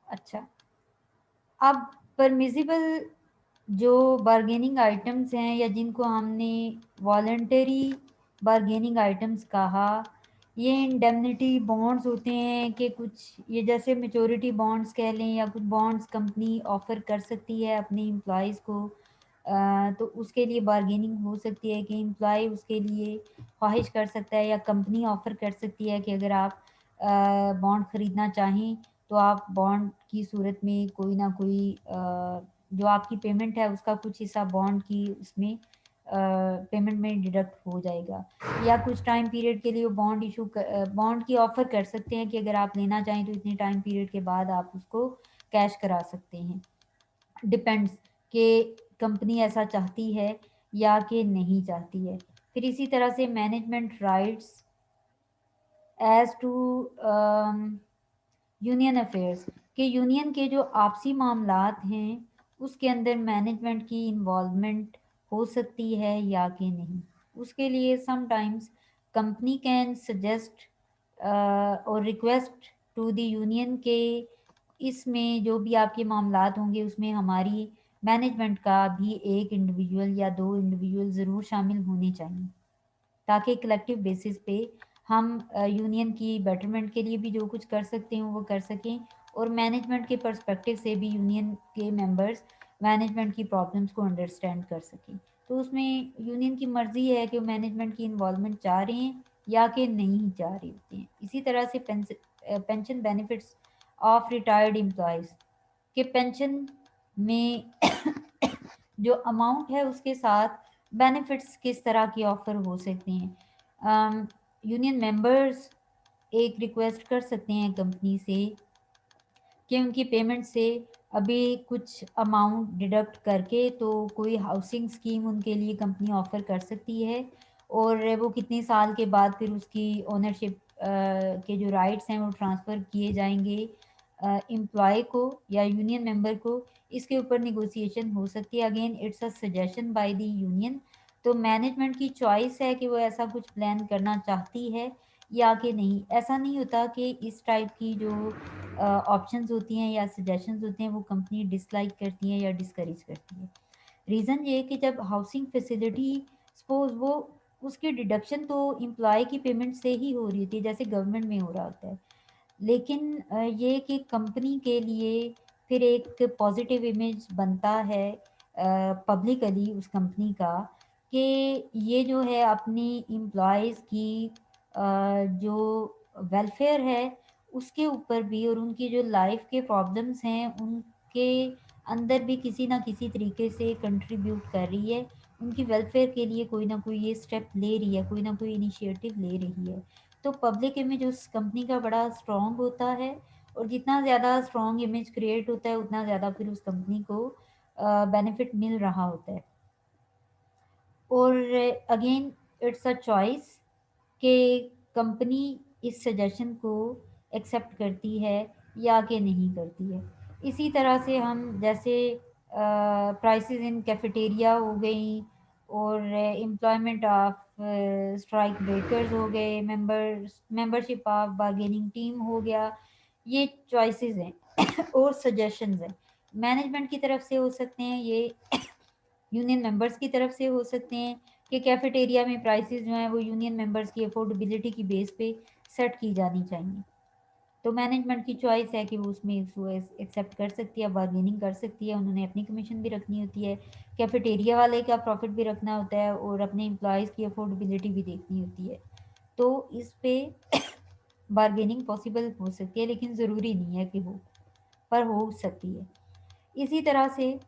अच्छा, अब परमिसिबल जो बार्गेनिंग आइटम्स हैं या जिनको हमने वॉलंटरी बार्गेनिंग आइटम्स कहा, ये इंडेमनिटी बॉन्ड्स होते हैं कि कुछ ये जैसे मैच्योरिटी बॉन्ड्स कह लें या कुछ बॉन्ड्स कंपनी ऑफ़र कर सकती है अपने एम्प्लॉयज़ को। तो उसके लिए बार्गेनिंग हो सकती है कि एम्प्लॉय उसके लिए ख्वाहिश कर सकता है या कंपनी ऑफ़र कर सकती है कि अगर आप बॉन्ड ख़रीदना चाहें तो आप बॉन्ड की सूरत में कोई ना कोई जो आपकी पेमेंट है उसका कुछ हिस्सा बॉन्ड की उसमें पेमेंट में डिडक्ट हो जाएगा, या कुछ टाइम पीरियड के लिए वो बॉन्ड की ऑफ़र कर सकते हैं कि अगर आप लेना चाहें तो इतने टाइम पीरियड के बाद आप उसको कैश करा सकते हैं। डिपेंड्स कि कंपनी ऐसा चाहती है या कि नहीं चाहती है। फिर इसी तरह से management rights as to union affairs के यूनियन के जो आपसी मामलात हैं उसके अंदर मैनेजमेंट की इन्वॉल्वमेंट हो सकती है या कि नहीं। उसके लिए समटाइम्स कंपनी कैन सजेस्ट और रिक्वेस्ट टू द यूनियन के इसमें जो भी आपके मामलात होंगे उसमें हमारी मैनेजमेंट का भी एक इंडिविजुअल या दो इंडिविजुअल ज़रूर शामिल होने चाहिए, ताकि कलेक्टिव बेसिस पे हम यूनियन की बेटरमेंट के लिए भी जो कुछ कर सकते हैं वो कर सकें, और मैनेजमेंट के पर्सपेक्टिव से भी यूनियन के मेंबर्स मैनेजमेंट की प्रॉब्लम्स को अंडरस्टैंड कर सकें। तो उसमें यूनियन की मर्ज़ी है कि वो मैनेजमेंट की इन्वॉल्वमेंट चाह रहे हैं या कि नहीं चाह रहे होते हैं। इसी तरह से pension benefits of retired employees के पेंशन में जो अमाउंट है उसके साथ बेनिफिट्स किस तरह के ऑफ़र हो सकते हैं। यूनियन मेंबर्स एक रिक्वेस्ट कर सकते हैं कंपनी से कि उनकी पेमेंट से अभी कुछ अमाउंट डिडक्ट करके तो कोई हाउसिंग स्कीम उनके लिए कंपनी ऑफ़र कर सकती है, और वो कितने साल के बाद फिर उसकी ओनरशिप के जो राइट्स हैं वो ट्रांसफ़र किए जाएंगे एम्प्लॉय को या यूनियन मेंबर को, इसके ऊपर निगोशिएशन हो सकती है। Again it's a suggestion by the union. तो मैनेजमेंट की चॉइस है कि वो ऐसा कुछ प्लान करना चाहती है या कि नहीं। ऐसा नहीं होता कि इस टाइप की जो ऑप्शंस होती हैं या सजेशंस होते हैं वो कंपनी डिसलाइक करती है या डिस्करेज करती है। रीज़न ये है कि जब हाउसिंग फैसिलिटी सपोज वो उसकी डिडक्शन तो एम्प्लॉय की पेमेंट से ही हो रही होती है जैसे गवर्नमेंट में हो रहा होता है, लेकिन ये कि कंपनी के लिए फिर एक पॉजिटिव इमेज बनता है पब्लिकली उस कंपनी का कि ये जो है अपनी एम्प्लॉयज़ की जो वेलफेयर है उसके ऊपर भी और उनकी जो लाइफ के प्रॉब्लम्स हैं उनके अंदर भी किसी ना किसी तरीके से कंट्रीब्यूट कर रही है, उनकी वेलफेयर के लिए कोई ना कोई ये स्टेप ले रही है, कोई ना कोई इनिशिएटिव ले रही है। तो पब्लिक इमेज उस कंपनी का बड़ा स्ट्रॉन्ग होता है, और जितना ज़्यादा स्ट्रॉन्ग इमेज क्रिएट होता है उतना ज़्यादा फिर उस कंपनी को बेनिफिट मिल रहा होता है। और अगेन इट्स अ चॉइस कि कंपनी इस सजेशन को एक्सेप्ट करती है या कि नहीं करती है। इसी तरह से हम जैसे प्राइसेस इन कैफेटेरिया हो गई, और एम्प्लॉयमेंट ऑफ स्ट्राइक ब्रेकर्स हो गए, मेंबरशिप ऑफ बार्गेनिंग टीम हो गया, ये चॉइसेस हैं और सजेशंस हैं। मैनेजमेंट की तरफ से हो सकते हैं, ये यूनियन मेंबर्स की तरफ से हो सकते हैं कि कैफेटेरिया में प्राइसेस जो हैं वो यूनियन मेंबर्स की अफोर्डेबिलिटी की बेस पे सेट की जानी चाहिए। तो मैनेजमेंट की चॉइस है कि वो उसमें उसको एक्सेप्ट कर सकती है, बार्गेनिंग कर सकती है, उन्होंने अपनी कमीशन भी रखनी होती है, कैफेटेरिया वाले का प्रॉफिट भी रखना होता है और अपने एम्प्लॉयज़ की अफोर्डेबिलिटी भी देखनी होती है। तो इस पे बार्गेनिंग पॉसिबल हो सकती है, लेकिन ज़रूरी नहीं है कि हो, पर हो सकती है। इसी तरह से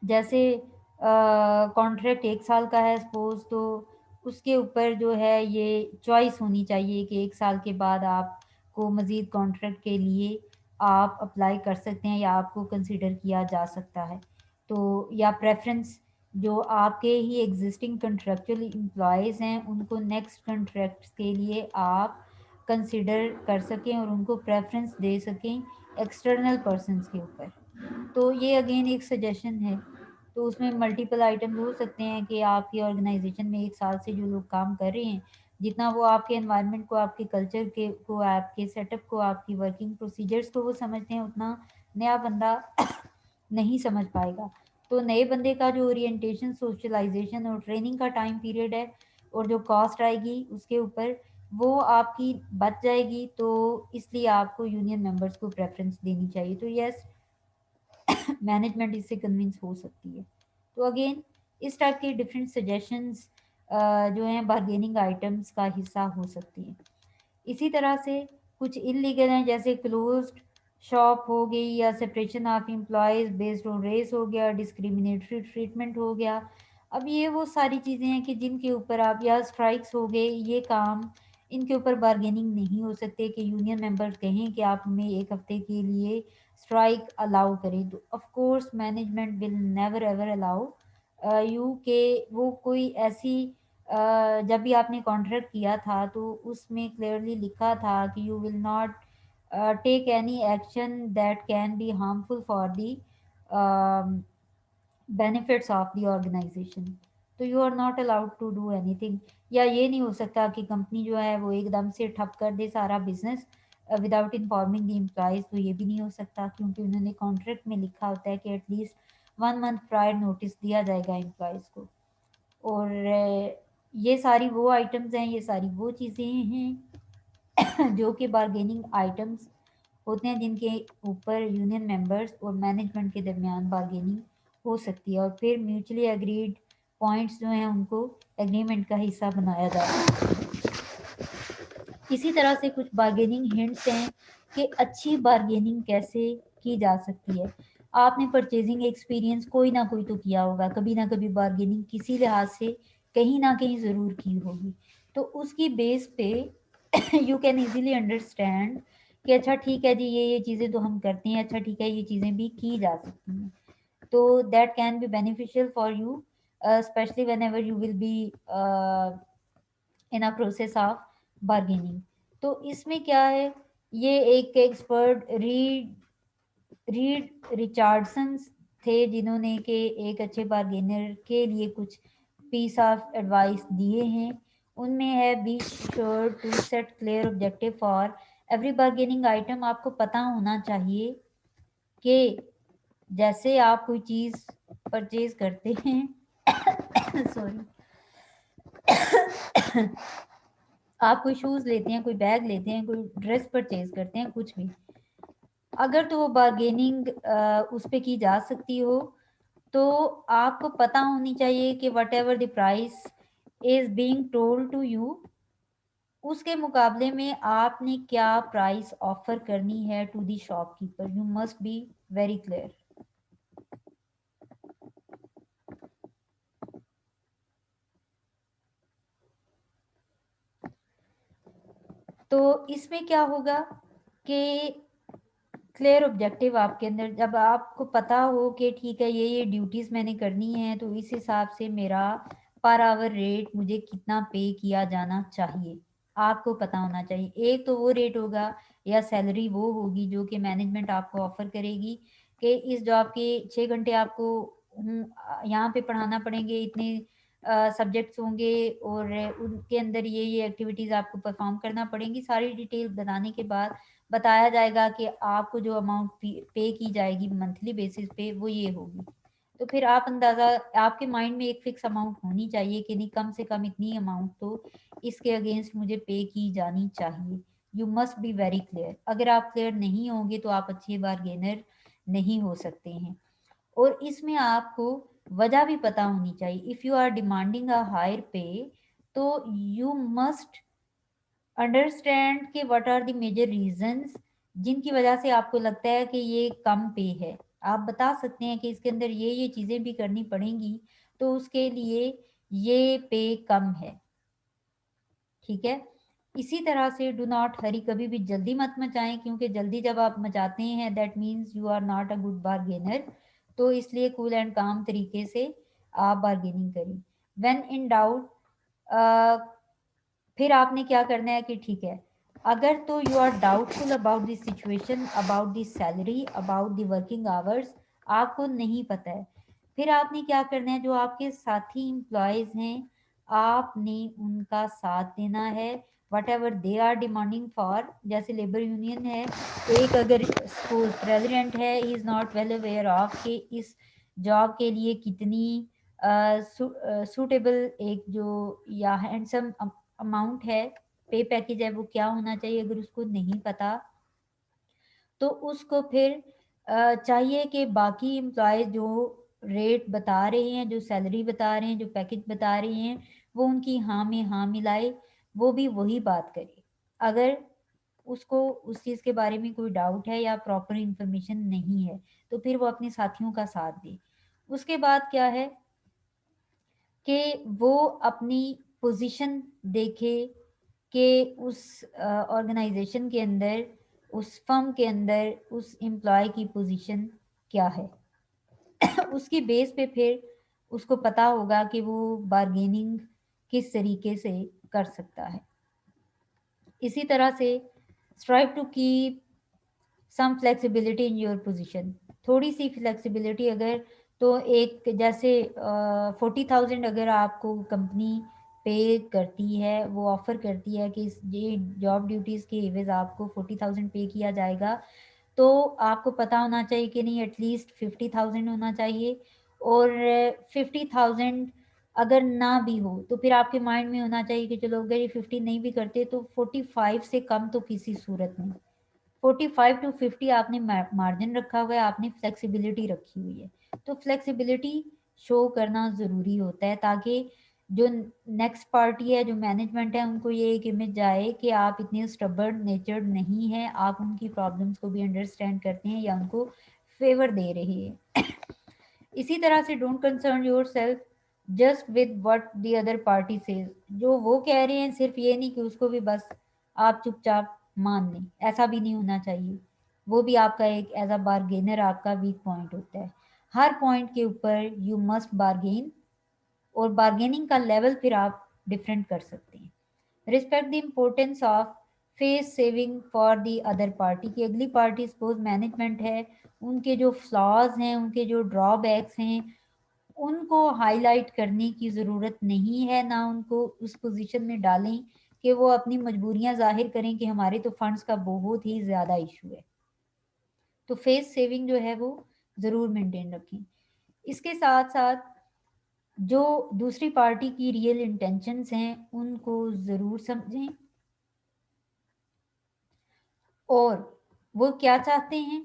जैसे कॉन्ट्रैक्ट 1 साल का है सपोज़, तो उसके ऊपर जो है ये चॉइस होनी चाहिए कि 1 साल के बाद आपको मज़ीद कॉन्ट्रैक्ट के लिए आप अप्लाई कर सकते हैं या आपको कंसिडर किया जा सकता है। तो या प्रेफ़रेंस जो आपके ही एग्ज़िस्टिंग कॉन्ट्रैक्चुअल एम्प्लॉइज़ हैं उनको नेक्स्ट कॉन्ट्रैक्ट्स के लिए आप कंसिडर कर सकें और उनको प्रेफ़रेंस दे सकें एक्सटर्नल पर्सन्स के ऊपर। तो ये अगेन एक सजेशन है। तो उसमें मल्टीपल आइटम्स हो सकते हैं कि आपकी ऑर्गेनाइजेशन में 1 साल से जो लोग काम कर रहे हैं जितना वो आपके एनवायरनमेंट को, आपके कल्चर के को, आपके सेटअप को, आपकी वर्किंग प्रोसीजर्स को वो समझते हैं, उतना नया बंदा नहीं समझ पाएगा। तो नए बंदे का जो ओरिएंटेशन, सोशलाइजेशन और ट्रेनिंग का टाइम पीरियड है और जो कॉस्ट आएगी उसके ऊपर, वो आपकी बच जाएगी। तो इसलिए आपको यूनियन मेंबर्स को प्रेफरेंस देनी चाहिए। तो यस, मैनेजमेंट इससे कन्विंस हो सकती है। तो अगेन इस टाइप के डिफरेंट सजेशंस जो हैं बार्गेनिंग आइटम्स का हिस्सा हो सकती हैं। इसी तरह से कुछ इलीगल हैं, जैसे क्लोज्ड शॉप हो गई, या separation of employees based on race हो गया, डिस्क्रिमिनेटरी ट्रीटमेंट हो गया। अब ये वो सारी चीज़ें हैं कि जिनके ऊपर आप, या स्ट्राइक्स हो गए, ये काम इनके ऊपर बार्गेनिंग नहीं हो सकते कि यूनियन मेंबर्स कहें कि आप हमें एक हफ्ते के लिए स्ट्राइक अलाउ करें। तो of course management will never ever allow you के वो कोई ऐसी जब भी आपने कॉन्ट्रैक्ट किया था तो उसमें क्लियरली लिखा था कि you will not take any action that can be harmful for the benefits of the organisation. तो you are not allowed to do anything. या ये नहीं हो सकता कि कंपनी जो है वो एकदम से ठप कर दे सारा business without informing the employees. तो ये भी नहीं हो सकता, क्योंकि उन्होंने कॉन्ट्रैक्ट में लिखा होता है कि एटलीस्ट 1 मंथ प्रायर नोटिस दिया जाएगा एम्प्लॉयज़ को। और ये सारी वो आइटम्स हैं, ये सारी वो चीज़ें हैं जो कि बार्गेनिंग आइटम्स होते हैं, जिनके ऊपर यूनियन मेंबर्स और मैनेजमेंट के दरमियान बार्गेनिंग हो सकती है। और फिर म्यूचुअली एग्रीड पॉइंट्स जो हैं उनको एग्रीमेंट का हिस्सा बनाया जाता है। इसी तरह से कुछ बार्गेनिंग हिंट्स हैं कि अच्छी बार्गेनिंग कैसे की जा सकती है। आपने परचेजिंग एक्सपीरियंस कोई ना कोई तो किया होगा, कभी ना कभी बार्गेनिंग किसी लिहाज से कहीं ना कहीं ज़रूर की होगी। तो उसकी बेस पे यू कैन इजीली अंडरस्टैंड कि अच्छा ठीक है जी, ये चीज़ें तो हम करते हैं, अच्छा ठीक है ये चीज़ें भी की जा सकती हैं। तो that can be beneficial for you, specially when ever you will be in a process of bargaining. तो इसमें क्या है, ये एक एक्सपर्ट रीड रिचार्डसन थे, जिन्होंने के एक अच्छे बार्गेनर के लिए कुछ पीस ऑफ एडवाइस दिए हैं। उनमें है be sure to set clear objective for every bargaining item. आपको पता होना चाहिए कि जैसे आप कोई चीज़ परचेज करते हैं सॉरी आप कोई शूज़ लेते हैं, कोई बैग लेते हैं, कोई ड्रेस परचेज करते हैं, कुछ भी, अगर तो वो बार्गेनिंग उस पे की जा सकती हो, तो आपको पता होनी चाहिए कि whatever the price is being told to you, उसके मुकाबले में आपने क्या प्राइस ऑफर करनी है to the shopkeeper. You must be very clear. तो इसमें क्या होगा कि क्लियर ऑब्जेक्टिव आपके अंदर, जब आपको पता हो कि ठीक है ये ड्यूटीज़ मैंने करनी है, तो इस हिसाब से मेरा पर आवर रेट मुझे कितना पे किया जाना चाहिए, आपको पता होना चाहिए। एक तो वो रेट होगा या सैलरी वो होगी जो कि मैनेजमेंट आपको ऑफर करेगी कि इस जॉब के 6 घंटे आपको यहाँ पे पढ़ाना पड़ेंगे, इतने सब्जेक्ट्स होंगे और उनके अंदर ये एक्टिविटीज़ आपको परफॉर्म करना पड़ेंगी। सारी डिटेल बताने के बाद बताया जाएगा कि आपको जो अमाउंट पे की जाएगी मंथली बेसिस पे वो ये होगी। तो फिर आप अंदाज़ा, आपके माइंड में एक फिक्स अमाउंट होनी चाहिए कि नहीं, कम से कम इतनी अमाउंट तो इसके अगेंस्ट मुझे पे की जानी चाहिए। You must be very clear. अगर आप क्लियर नहीं होंगे तो आप अच्छे बार्गेनर नहीं हो सकते हैं। और इसमें आपको वजह भी पता होनी चाहिए। If you are demanding a higher pay, तो यू मस्ट अंडरस्टैंड कि what are the major reasons जिनकी वजह से आपको लगता है कि ये कम पे है। आप बता सकते हैं कि इसके अंदर ये चीज़ें भी करनी पड़ेंगी, तो उसके लिए ये पे कम है। ठीक है। इसी तरह से डू नॉट हरी, कभी भी जल्दी मत मचाएं, क्योंकि जल्दी जब आप मचाते हैं that means you are not a good bargainer. तो इसलिए कूल एंड काम तरीके से आप बार्गेनिंग करें। व्हेन इन डाउट, फिर आपने क्या करना है कि ठीक है, अगर तो you are doubtful about the situation, about the salary, about the working hours, आपको नहीं पता है, फिर आपने क्या करना है, जो आपके साथी एम्प्लॉयज़ हैं आपने उनका साथ देना है, whatever they are demanding for. जैसे लेबर यूनियन है, एक अगर सपोज प्रेसिडेंट है, he is not well aware of कि इस जॉब के लिए कितनी सूटेबल एक जो या हैंडसम अमाउंट है, पे पैकेज है, वो क्या होना चाहिए, अगर उसको नहीं पता तो उसको फिर चाहिए कि बाकी एम्प्लॉय जो रेट बता रहे हैं, जो सैलरी बता रहे हैं, जो पैकेज बता रहे हैं, वो उनकी हाँ में हाँ मिलाए, वो भी वही बात करे। अगर उसको उस चीज़ के बारे में कोई डाउट है या प्रॉपर इंफॉर्मेशन नहीं है, तो फिर वो अपने साथियों का साथ दे। उसके बाद क्या है कि वो अपनी पोजीशन देखे कि उस ऑर्गेनाइजेशन के अंदर, उस फर्म के अंदर उस एम्प्लॉय की पोजीशन क्या है। उसकी बेस पे फिर उसको पता होगा कि वो बार्गेनिंग किस तरीके से कर सकता है। इसी तरह से strive to keep some flexibility in your position. थोड़ी सी फ्लेक्सिबिलिटी अगर, तो एक जैसे 40,000 अगर आपको कंपनी पे करती है, वो ऑफर करती है कि ये जॉब ड्यूटीज़ के एवज आपको 40,000 पे किया जाएगा, तो आपको पता होना चाहिए कि नहीं, एटलीस्ट 50,000 होना चाहिए। और 50,000 अगर ना भी हो तो फिर आपके माइंड में होना चाहिए कि चलो अगर ये 50 नहीं भी करते तो 45 से कम तो किसी सूरत में, 45 टू 50 आपने मार्जिन रखा हुआ है, आपने फ्लेक्सिबिलिटी रखी हुई है। तो फ्लेक्सिबिलिटी शो करना ज़रूरी होता है, ताकि जो नेक्स्ट पार्टी है, जो मैनेजमेंट है, उनको ये एक इमेज जाए कि आप इतने स्टबर्न नेचर्ड नहीं हैं, आप उनकी प्रॉब्लम्स को भी अंडरस्टैंड करते हैं या उनको फेवर दे रहे हैं। इसी तरह से don't concern your self just with what the other party says. जो वो कह रहे हैं सिर्फ ये नहीं कि उसको भी बस आप चुपचाप मान लें, ऐसा भी नहीं होना चाहिए। वो भी आपका एक एज अ बार्गेनर आपका वीक पॉइंट होता है। हर पॉइंट के ऊपर यू मस्ट बार्गेन, और बार्गेनिंग का लेवल फिर आप डिफरेंट कर सकते हैं। Respect the importance of face saving for the other party, की अगली पार्टी सपोज मैनेजमेंट है, उनके जो फ्लॉज हैं, उनके जो ड्रॉबैक्स हैं, उनको हाईलाइट करने की ज़रूरत नहीं है, ना उनको उस पोजीशन में डालें कि वो अपनी मजबूरियां जाहिर करें कि हमारे तो फंड्स का बहुत ही ज़्यादा इशू है। तो फेस सेविंग जो है वो ज़रूर मेंटेन रखें। इसके साथ साथ जो दूसरी पार्टी की रियल इंटेंशंस हैं उनको ज़रूर समझें, और वो क्या चाहते हैं,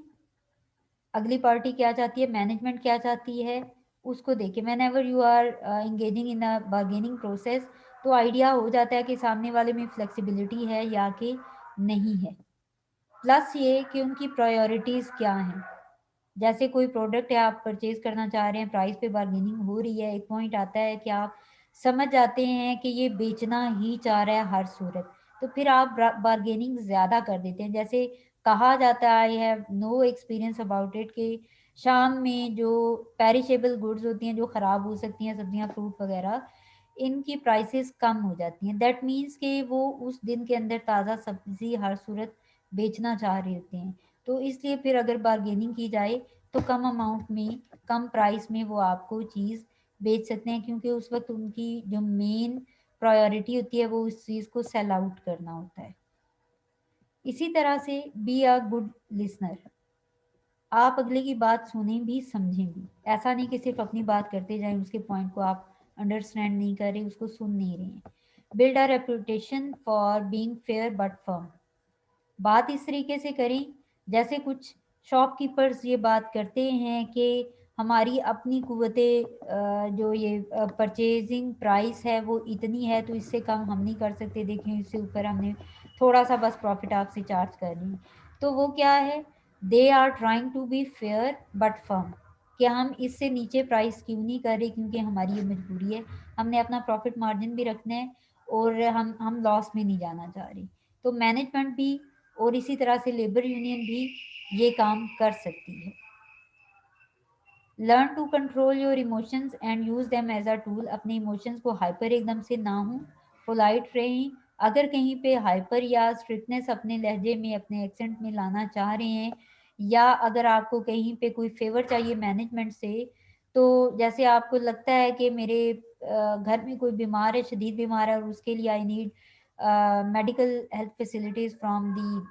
अगली पार्टी क्या चाहती है, मैनेजमेंट क्या चाहती है, उसको देखें। Whenever you are engaging in a bargaining process, तो आइडिया हो जाता है कि सामने वाले में फ्लेक्सिबिलिटी है या कि नहीं है। प्लस ये कि उनकी प्रायोरिटीज़ क्या हैं। जैसे कोई प्रोडक्ट है, आप परचेज करना चाह रहे हैं, प्राइस पे बार्गेनिंग हो रही है, एक पॉइंट आता है कि आप समझ जाते हैं कि ये बेचना ही चाह रहा है हर सूरत, तो फिर आप बार्गेनिंग ज़्यादा कर देते हैं। जैसे कहा जाता है, I have no experience about it, कि शाम में जो पेरिशेबल गुड्स होती हैं, जो ख़राब हो सकती हैं, सब्जियां फ्रूट वगैरह, इनकी प्राइसेस कम हो जाती हैं। दैट मीन्स कि वो उस दिन के अंदर ताज़ा सब्जी हर सूरत बेचना चाह रहे होते हैं। तो इसलिए फिर अगर बार्गेनिंग की जाए तो कम अमाउंट में, कम प्राइस में वो आपको चीज़ बेच सकते हैं, क्योंकि उस वक्त उनकी जो मेन प्रायोरिटी होती है वो उस चीज़ को सेल आउट करना होता है। इसी तरह से बी अ गुड लिसनर, आप अगले की बात सुने भी समझें भी, ऐसा नहीं कि सिर्फ अपनी बात करते जाएं, उसके पॉइंट को आप अंडरस्टैंड नहीं कर रहे, उसको सुन नहीं रहे हैं। Build a reputation for being fair but firm, बात इस तरीके से करें जैसे कुछ शॉपकीपर्स ये बात करते हैं कि हमारी अपनी कुव्वते जो ये परचेजिंग प्राइस है वो इतनी है, तो इससे कम हम नहीं कर सकते, देखें इससे ऊपर हमने थोड़ा सा बस प्रॉफिट आपसे चार्ज कर रही। तो वो क्या है, they are trying to be fair but firm, कि हम इससे नीचे प्राइस क्यों नहीं कर रहे, क्योंकि हमारी ये मजबूरी है, हमने अपना प्रॉफिट मार्जिन भी रखना है, और हम लॉस में नहीं जाना चाह रहे। तो मैनेजमेंट भी और इसी तरह से लेबर यूनियन भी ये काम कर सकती है। Learn to control your emotions and use them as a tool, अपने इमोशंस को हाइपर एकदम से ना हो, पोलाइट रहें। अगर कहीं पे हाइपर या स्ट्रिक्टनेस अपने लहजे में, अपने एक्सेंट में लाना चाह रहे हैं, या अगर आपको कहीं पे कोई फेवर चाहिए मैनेजमेंट से, तो जैसे आपको लगता है कि मेरे घर में कोई बीमार है, शदीद बीमार है, और उसके लिए I need medical health facilities from the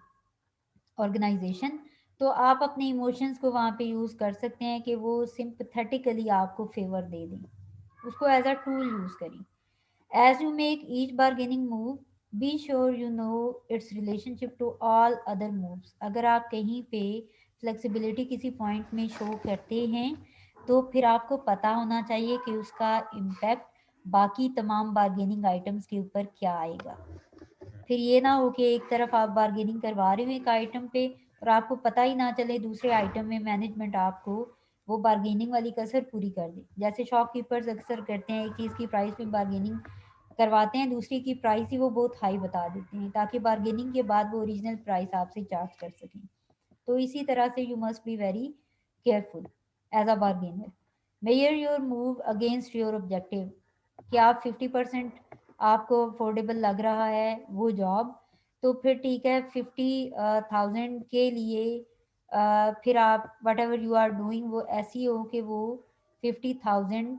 organisation, तो आप अपने इमोशंस को वहाँ पे यूज़ कर सकते हैं कि वो सिंपथेटिकली आपको फेवर दे दें, उसको एज अ टूल यूज़ करें। As you make each bargaining move, be sure you know its relationship to all other moves. अगर आप कहीं पे फ्लेक्सिबिलिटी किसी पॉइंट में शो करते हैं, तो फिर आपको पता होना चाहिए कि उसका इम्पैक्ट बाकी तमाम बार्गेनिंग आइटम्स के ऊपर क्या आएगा। फिर ये ना हो कि एक तरफ आप बार्गेनिंग करवा रहे हो एक आइटम पे और आपको पता ही ना चले दूसरे आइटम में मैनेजमेंट आपको वो बार्गेनिंग वाली कसर पूरी कर दे। जैसे शॉपकीपर्स अक्सर करते हैं, एक चीज़ की प्राइस में बार्गेनिंग करवाते हैं, दूसरी की प्राइस ही वो बहुत हाई बता देते हैं ताकि बार्गेनिंग के बाद वो ओरिजिनल प्राइस आपसे चार्ज कर सकें। तो इसी तरह से you must be very careful as a bargainer. Measure your move against your objective, कि आप 50% आपको अफोर्डेबल लग रहा है वो जॉब, तो फिर ठीक है 50,000 के लिए फिर आप whatever you are doing वो ऐसी हो कि वो 50,000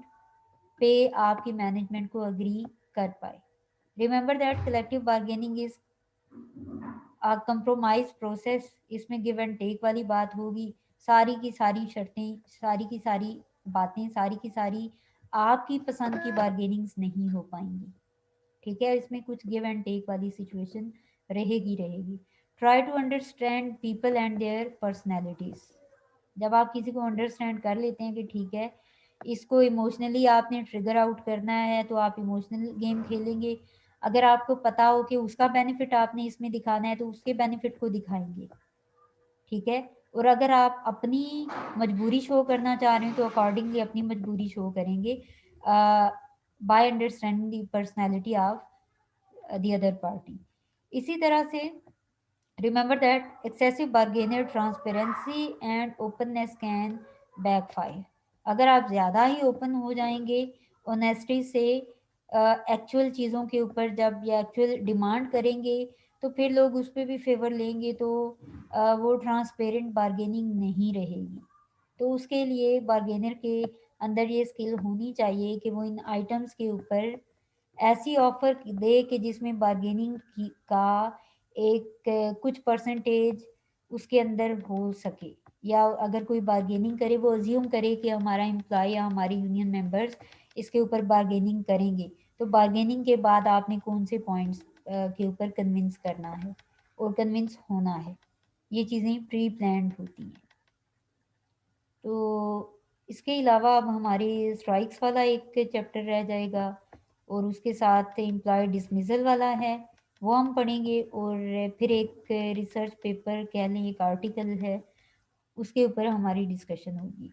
पे आपकी मैनेजमेंट को अग्री कर पाए। Remember that collective bargaining is compromise process, इसमें गिव एंड टेक वाली बात होगी। सारी की सारी शर्तें, सारी की सारी बातें, सारी की सारी आपकी पसंद की बार्गेनिंग्स नहीं हो पाएंगी, ठीक है। इसमें कुछ गिव एंड टेक वाली सिचुएशन रहेगी रहेगी। Try to understand people and their personalities. जब आप किसी को अंडरस्टैंड कर लेते हैं कि ठीक है इसको इमोशनली आपने ट्रिगर आउट करना है, तो आप इमोशनल गेम खेलेंगे। अगर आपको पता हो कि उसका बेनिफिट आपने इसमें दिखाना है, तो उसके बेनिफिट को दिखाएंगे, ठीक है। और अगर आप अपनी मजबूरी शो करना चाह रहे हैं, तो अकॉर्डिंगली अपनी मजबूरी शो करेंगे by understanding the personality of the other party. इसी तरह से remember that excessive bargainer transparency and openness can backfire. अगर आप ज़्यादा ही ओपन हो जाएंगे ऑनेस्टी से एक्चुअल चीज़ों के ऊपर, जब ये एक्चुअल डिमांड करेंगे, तो फिर लोग उस पर भी फेवर लेंगे, तो वो ट्रांसपेरेंट बार्गेनिंग नहीं रहेगी। तो उसके लिए बार्गेनर के अंदर ये स्किल होनी चाहिए कि वो इन आइटम्स के ऊपर ऐसी ऑफर दे कि जिसमें बार्गेनिंग की का एक कुछ परसेंटेज उसके अंदर हो सके, या अगर कोई बार्गेनिंग करे वो अज्यूम करे कि हमारा एम्प्लॉय या हमारे यूनियन मेंबर्स इसके ऊपर बार्गेनिंग करेंगे, तो बार्गेनिंग के बाद आपने कौन से पॉइंट्स के ऊपर कन्विंस करना है और कन्विंस होना है, ये चीज़ें प्री प्लान्ड होती हैं। तो इसके अलावा अब हमारी स्ट्राइक्स वाला एक चैप्टर रह जाएगा, और उसके साथ एम्प्लॉय डिसमिसल वाला है वो हम पढ़ेंगे, और फिर एक रिसर्च पेपर कह लें, एक आर्टिकल है, उसके ऊपर हमारी डिस्कशन होगी।